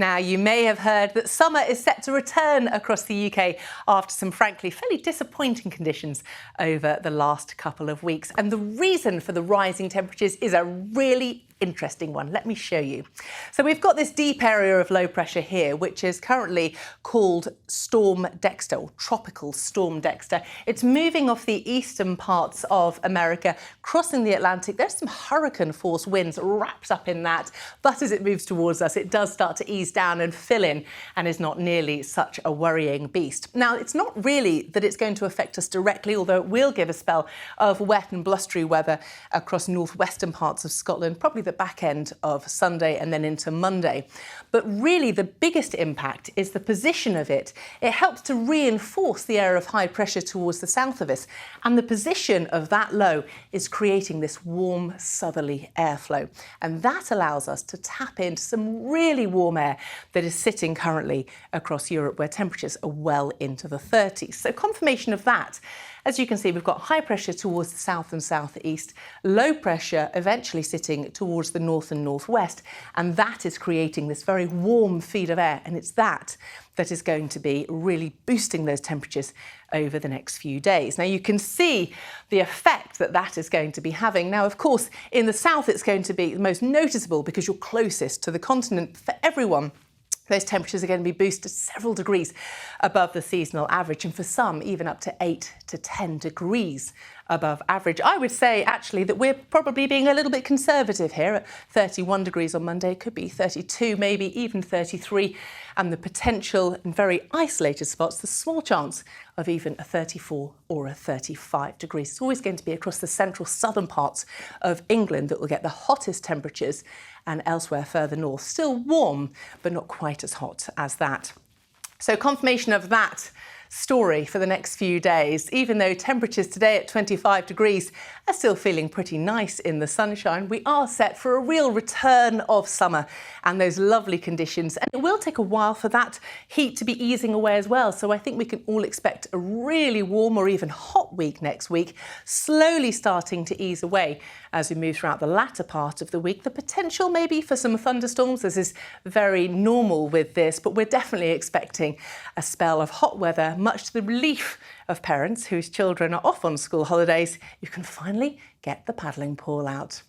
Now, you may have heard that summer is set to return across the UK after some frankly fairly disappointing conditions over the last couple of weeks. And the reason for the rising temperatures is a really interesting one. Let me show you. So we've got this deep area of low pressure here, which is currently called Storm Dexter, or Tropical Storm Dexter. It's moving off the eastern parts of America, crossing the Atlantic. There's some hurricane force winds wrapped up in that, but as it moves towards us, it does start to ease down and fill in and is not nearly such a worrying beast. Now, it's not really that it's going to affect us directly, although it will give a spell of wet and blustery weather across northwestern parts of Scotland, probably the back end of Sunday and then into Monday. But really the biggest impact is the position of it. It helps to reinforce the area of high pressure towards the south of us, and the position of that low is creating this warm southerly airflow, and that allows us to tap into some really warm air that is sitting currently across Europe, where temperatures are well into the 30s. So confirmation of that. As you can see, we've got high pressure towards the south and southeast, low pressure eventually sitting towards the north and northwest, and that is creating this very warm feed of air, and it's that is going to be really boosting those temperatures over the next few days. Now, you can see the effect that is going to be having. Now, of course, in the south, it's going to be the most noticeable because you're closest to the continent. For everyone, those temperatures are going to be boosted several degrees above the seasonal average, and for some, even up to 8 to 10 degrees above average. I would say, actually, that we're probably being a little bit conservative here at 31 degrees on Monday. It could be 32, maybe even 33, and the potential in very isolated spots, the small chance of even a 34 or a 35 degrees. It's always going to be across the central southern parts of England that will get the hottest temperatures, and elsewhere further north, still warm, but not quite as hot as that. So confirmation of that story for the next few days. Even though temperatures today at 25 degrees are still feeling pretty nice in the sunshine, we are set for a real return of summer and those lovely conditions. And it will take a while for that heat to be easing away as well. So I think we can all expect a really warm or even hot week next week, slowly starting to ease away as we move throughout the latter part of the week. The potential maybe for some thunderstorms. This is very normal with this, but we're definitely expecting a spell of hot weather, much to the relief of parents whose children are off on school holidays. You can finally get the paddling pool out.